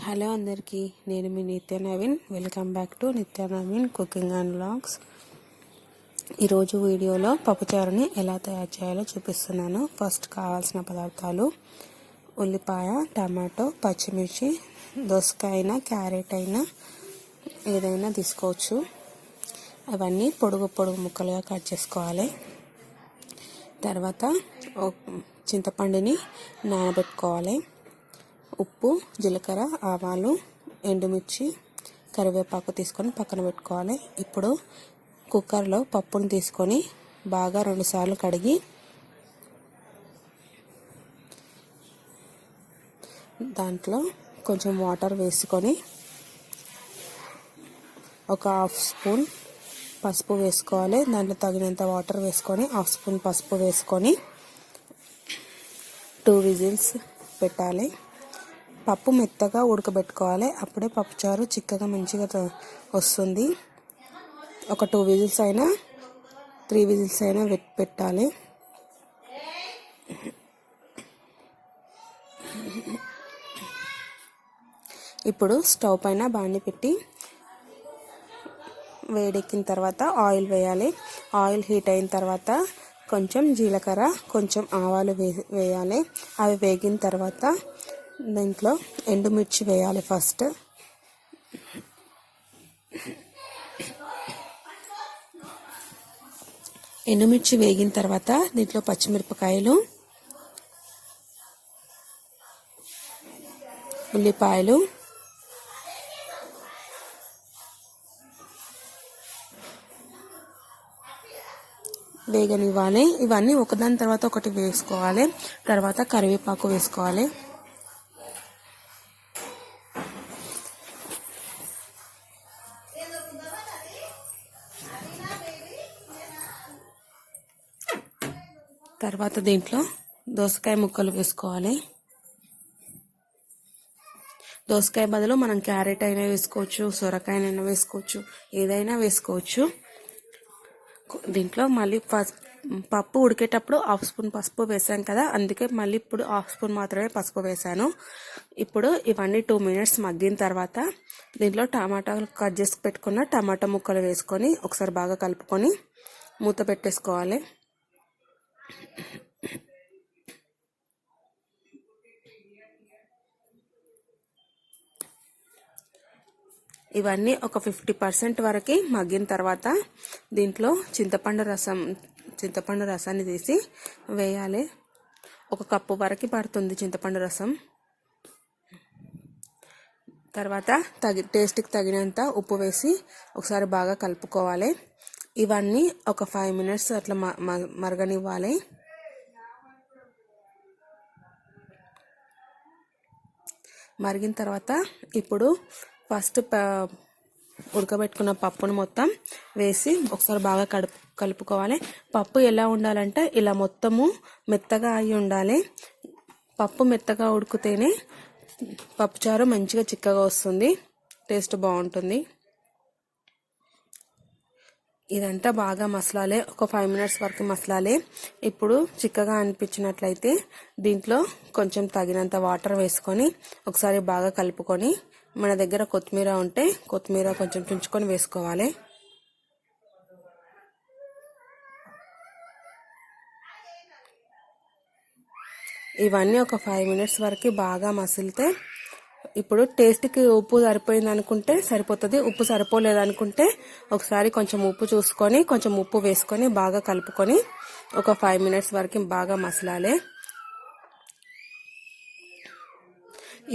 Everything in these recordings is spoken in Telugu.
హలో అందరికీ, నేను మీ నిత్య నవీన్. వెల్కమ్ బ్యాక్ టు నిత్య నవీన్ కుకింగ్ అండ్ వ్లాగ్స్. ఈరోజు వీడియోలో పప్పుచారుని ఎలా తయారు చేయాలో చూపిస్తున్నాను. ఫస్ట్ కావాల్సిన పదార్థాలు: ఉల్లిపాయ, టమాటో, పచ్చిమిర్చి, దోసకాయ అయినా క్యారెట్ అయినా ఏదైనా తీసుకోవచ్చు. అవన్నీ పొడుగు పొడుగు ముక్కలుగా కట్ చేసుకోవాలి. తర్వాత చింతపండుని నానబెట్టుకోవాలి. ఉప్పు, జీలకర్ర, ఆవాలు, ఎండుమిర్చి, కరివేపాకు తీసుకొని పక్కన పెట్టుకోవాలి. ఇప్పుడు కుక్కర్లో పప్పును తీసుకొని బాగా 2 సార్లు కడిగి దాంట్లో కొంచెం వాటర్ వేసుకొని ఒక 1/2 స్పూన్ పసుపు వేసుకోవాలి. దాంట్లో తగినంత వాటర్ వేసుకొని 1/2 స్పూన్ పసుపు వేసుకొని 2 విజిల్స్ పెట్టాలి. పప్పు మెత్తగా ఉడకబెట్టుకోవాలి. అప్పుడే పప్పుచారు చిక్కగా మంచిగా వస్తుంది. ఒక 2 విజిల్స్ అయినా 3 విజిల్స్ అయినా పెట్టాలి. ఇప్పుడు స్టవ్ పైన బాండి పెట్టి వేడెక్కిన తర్వాత ఆయిల్ వేయాలి. ఆయిల్ హీట్ అయిన తర్వాత కొంచెం జీలకర్ర, కొంచెం ఆవాలు వేయాలి. అవి వేగిన తర్వాత దీంట్లో ఎండుమిర్చి వేయాలి. ఫస్ట్ ఎండుమిర్చి వేగిన తర్వాత దీంట్లో పచ్చిమిరపకాయలు, ఉల్లిపాయలు, వేగనివ్వాలి. ఇవన్నీ ఒకదాని తర్వాత ఒకటి వేసుకోవాలి. తర్వాత కరివేపాకు వేసుకోవాలి. తర్వాత దీంట్లో దోసకాయ ముక్కలు వేసుకోవాలి. దోసకాయ బదులు మనం క్యారెట్ అయినా వేసుకోవచ్చు, సొరకాయనైనా వేసుకోవచ్చు, ఏదైనా వేసుకోవచ్చు. దీంట్లో మళ్ళీ పప్పు ఉడికేటప్పుడు 1/2 స్పూన్ పసుపు వేసాం కదా, అందుకే మళ్ళీ ఇప్పుడు 1/2 స్పూన్ మాత్రమే పసుపు వేసాను. ఇప్పుడు ఇవన్నీ 2 మినిట్స్ మగ్గిన తర్వాత దీంట్లో టమాటాలు కట్ చేసి పెట్టుకున్న టమాటా ముక్కలు వేసుకొని ఒకసారి బాగా కలుపుకొని మూత పెట్టేసుకోవాలి. ఇవన్నీ ఒక 50% వరకు మగ్గిన తర్వాత దీంట్లో చింతపండు రసాన్ని తీసి వేయాలి. 1 కప్పు వరకు పడుతుంది చింతపండు రసం. తర్వాత టేస్ట్కి తగినంత ఉప్పు వేసి ఒకసారి బాగా కలుపుకోవాలి. ఇవన్నీ ఒక 5 మినిట్స్ అట్లా మరగనివ్వాలి. మరిగిన తర్వాత ఇప్పుడు ఫస్ట్ ఉడకబెట్టుకున్న పప్పును మొత్తం వేసి ఒకసారి బాగా కలుపుకోవాలి. పప్పు ఎలా ఉండాలంటే ఇలా మొత్తము మెత్తగా అయి ఉండాలి. పప్పు మెత్తగా ఉడికితేనే పప్పుచారు మంచిగా చిక్కగా వస్తుంది, టేస్ట్ బాగుంటుంది. ఇదంతా బాగా మసలాలి. ఒక 5 మినిట్స్ వరకు మసలాలి. ఇప్పుడు చిక్కగా అనిపించినట్లయితే దీంట్లో కొంచెం తగినంత వాటర్ వేసుకొని ఒకసారి బాగా కలుపుకొని మన దగ్గర కొత్తిమీర ఉంటే కొత్తిమీర కొంచెం తుంచుకొని వేసుకోవాలి. ఇవన్నీ ఒక 5 మినిట్స్ వరకు బాగా మసిలితే ఇప్పుడు టేస్ట్కి ఉప్పు సరిపోయింది అనుకుంటే సరిపోతుంది. ఉప్పు సరిపోలేదనుకుంటే ఒకసారి కొంచెం ఉప్పు చూసుకొని కొంచెం ఉప్పు వేసుకొని బాగా కలుపుకొని ఒక 5 మినిట్స్ వరకు బాగా మసలాలి.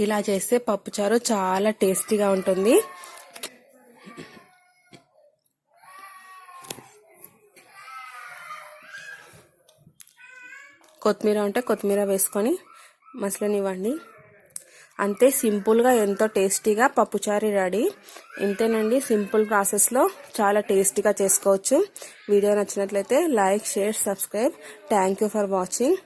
ఇలా చేస్తే పప్పుచారు చాలా టేస్టీగా ఉంటుంది. కొత్తిమీర ఉంటే కొత్తిమీర వేసుకొని మసలనివ్వండి. అంతే, సింపుల్గా ఎంతో టేస్టీగా పప్పుచారు రెడీ. ఇంతేనండి, సింపుల్ ప్రాసెస్లో చాలా టేస్టీగా చేసుకోవచ్చు. వీడియో నచ్చినట్లయితే like, share, subscribe. Thank you for watching.